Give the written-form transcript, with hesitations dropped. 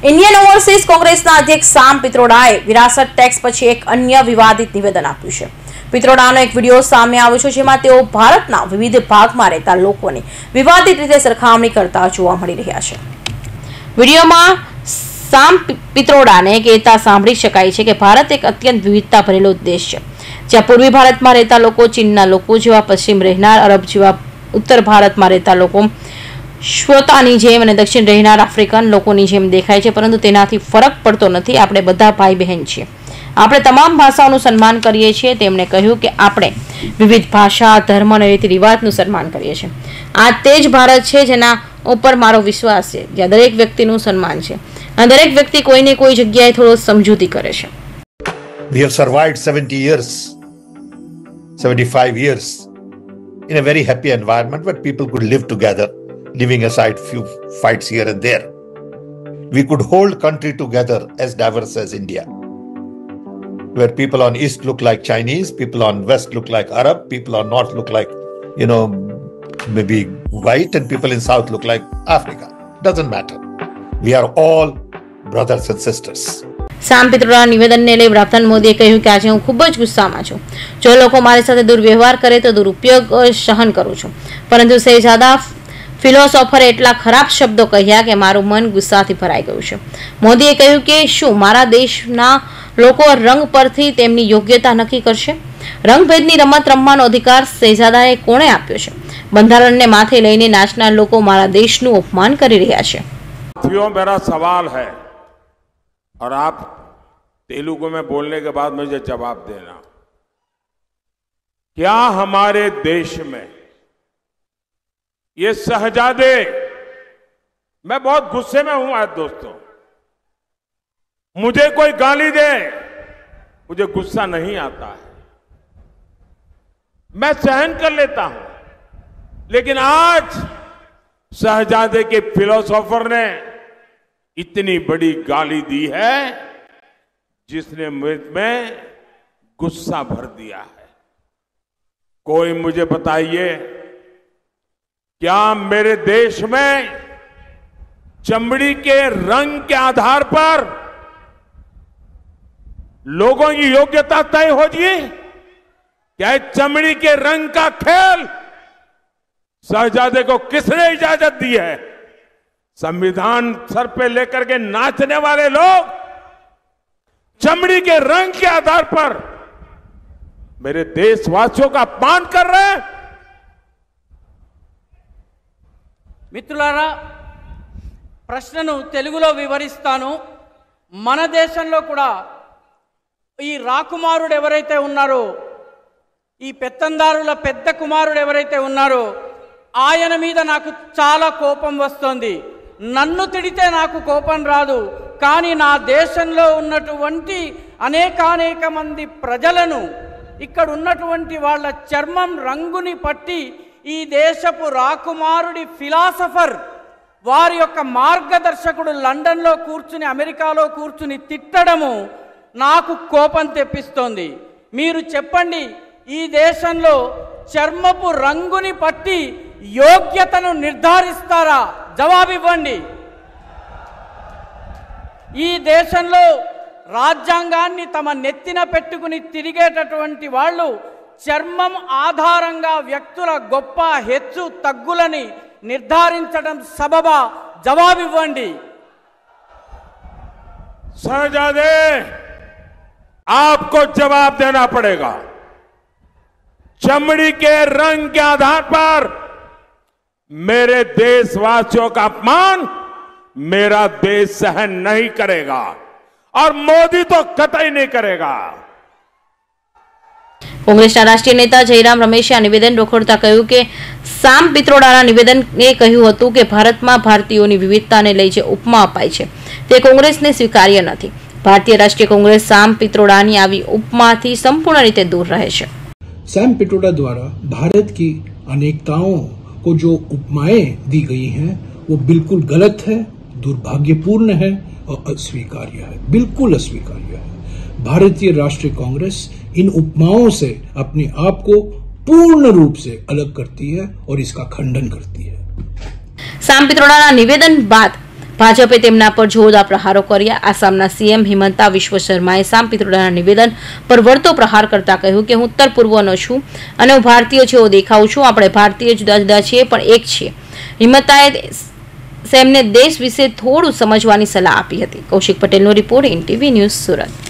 Indian overseas कांग्रेसના અધ્યક્ષ સામ પિત્રોડાએ વિરાસત ટેક્સ પછી એક અન્ય વિવાદિત નિવેદન આપ્યું છે। પિત્રોડાનો એક વિડિયો સામે આવ્યો છે જેમાં તેઓ ભારતના વિવિધ ભાગમાં રહેતા લોકોની વિવાદિત રીતે સરખામણી કરતા જોવા મળી રહ્યા છે। વિડિયોમાં સામ પિત્રોડાને કહેતા સાંભળી શકાય છે કે ભારત એક અત્યંત વિવિધતા ભરેલો દેશ છે, જ્યાં પૂર્વી ભારતમાં રહેતા લોકો ચીનના લોકો જેવા, પશ્ચિમ રહેનાર અરબ જેવા, ઉત્તર ભારતમાં રહેતા લોકો શ્વેતાની જેમ અને દક્ષિણ રહેનાર આફ્રિકન લોકોની જેમ દેખાય છે, પરંતુ તેનાથી ફરક પડતો નથી। આપણે બધા ભાઈ બહેન છીએ, આપણે તમામ ભાષાઓનું સન્માન કરીએ છીએ। તેમણે કહ્યું કે આપણે વિવિધ ભાષા, ધર્મ અને રીતિ રિવાજનું સન્માન કરીએ છીએ। આ તે જ ભારત છે જેના ઉપર મારો વિશ્વાસ છે, જ્યાં દરેક વ્યક્તિનું સન્માન છે અને દરેક વ્યક્તિ કોઈને કોઈ જગ્યાએ થોડો સમજૂતી કરે છે। We have survived 70 years, 75 years in a very happy environment where people could live together, leaving aside few fights here and there. We could hold country together as diverse as India, where people on east look like Chinese, people on west look like Arab, people on north look like, maybe white, and people in south look like Africa. Doesn't matter. We are all brothers and sisters. સામ પિત્રોડાના નિવેદનને લઈ પ્રધાનમંત્રી મોદીએ કહ્યું કે આજે હું ખૂબ જ ગુસ્સામાં છું। જો લોકો મારી સાથે દુર્વ્યવહાર કરે તો દુરુપયોગ સહન કરું છું, પરંતુ શહેજાદા ફિલોસોફરે એટલા ખરાબ શબ્દો કહ્યા કે મારું મન ગુસ્સાથી ભરાઈ ગયું છે। મોદીએ કહ્યું કે શું મારા દેશના લોકો રંગ પરથી તેમની યોગ્યતા નક્કી કરશે? રંગભેદની રમત રમવાનો અધિકાર શહેજાદાએ કોણે આપ્યો છે? બંધારણને માથે લઈને નાચનાર લોકો મારા દેશનું અપમાન કરી રહ્યા છે। मेरा सवाल है और आप तेलुगु में बोलने के बाद मुझे जवाब देना। क्या हमारे देश में ये शहजादे, मैं बहुत गुस्से में हूं आज दोस्तों, मुझे कोई गाली दे मुझे गुस्सा नहीं आता है, मैं सहन कर लेता हूं, लेकिन आज शहजादे के फिलोसोफर ने इतनी बड़ी गाली दी है जिसने में गुस्सा भर दिया है। कोई मुझे बताइए, क्या मेरे देश में चमड़ी के रंग के आधार पर लोगों की योग्यता तय होगी? क्या चमड़ी के रंग का खेल शहजादे को किसने इजाजत दी है? संविधान सर पे लेकर के नाचने वाले लोग चमड़ी के रंग के आधार पर मेरे देशवासियों का अपमान कर रहे हैं। మిత్రులారా, ప్రశ్నను తెలుగులో వివరిస్తాను। మన దేశంలో కూడా ఈ రాకుమారుడు ఎవరైతే ఉన్నారో, ఈ పెత్తందారుల పెద్ద కుమారుడు ఎవరైతే ఉన్నారో, ఆయన మీద నాకు చాలా కోపం వస్తుంది। నన్ను తిడితే నాకు కోపం రాదు, కానీ నా దేశంలో ఉన్నటువంటి అనేక మంది ప్రజలను, ఇక్కడ ఉన్నటువంటి వాళ్ళ చర్మం రంగుని పట్టి ఈ దేశపు రాకుమారుడి ఫిలాసఫర్, వారి యొక్క మార్గదర్శకుడు లండన్లో కూర్చుని, అమెరికాలో కూర్చుని తిట్టడము నాకు కోపం తెప్పిస్తోంది। మీరు చెప్పండి, ఈ దేశంలో చర్మపు రంగుని పట్టి యోగ్యతను నిర్ధారిస్తారా? జవాబివ్వండి। ఈ దేశంలో రాజ్యాంగాన్ని తమ నెత్తిన పెట్టుకుని తిరిగేటటువంటి వాళ్ళు చర్మం ఆధారంగా వ్యక్తుల గొప్ప హెచ్చు తగ్గులని నిర్ధారించడం సబబా? జవాబివ్వండి। शहजादे, आपको जवाब देना पड़ेगा। चमड़ी के रंग के आधार पर मेरे देशवासियों का अपमान मेरा देश सहन नहीं करेगा और मोदी तो कतई नहीं करेगा। કોંગ્રેસના રાષ્ટ્રીય નેતા જયરામ રમેશે આ નિવેદન વખોડતા કહ્યું કે સામ પિત્રોડાના નિવેદને કહ્યું હતું કે ભારતમાં ભારતીયોની વિવિધતાને લઈ જે ઉપમા અપાય છે તે કોંગ્રેસને સ્વીકાર્ય નથી। ભારતીય રાષ્ટ્રીય કોંગ્રેસ સામ પિત્રોડાની આવી ઉપમાથી સંપૂર્ણ રીતે दूर રહે છે। सैम पित्रोडा द्वारा भारत की अनेकताओं को जो उपमाएं दी गई हैं वो बिल्कुल गलत है, दुर्भाग्यपूर्ण है और अस्वीकार्य है, बिल्कुल अस्वीकार्य है। भारतीय राष्ट्रीय कांग्रेस इन उपमाओं से अपने आप को पूर्ण रूप से अलग करती है और इसका खंडन करती है। સામ પિત્રોડાના નિવેદન બાદ ભાજપે તેમના પર જોરદાર પ્રહારો કર્યા. આસામના સીએમ હિમંતા વિશ્વ શર્માએ સામ પિત્રોડાના નિવેદન પર વળતો પ્રહાર કરતા કહ્યું કે હું ઉત્તર પૂર્વનો છું અને હું ભારતીય જેવો દેખાઉં છું. આપણે ભારતીય જુદા જુદા છીએ પણ એક છીએ. હિમંતાએ સેમને દેશ વિશે થોડું સમજવાની સલાહ આપી હતી. કૌશિક પટેલનો રિપોર્ટ, NTV ન્યૂઝ, સુરત.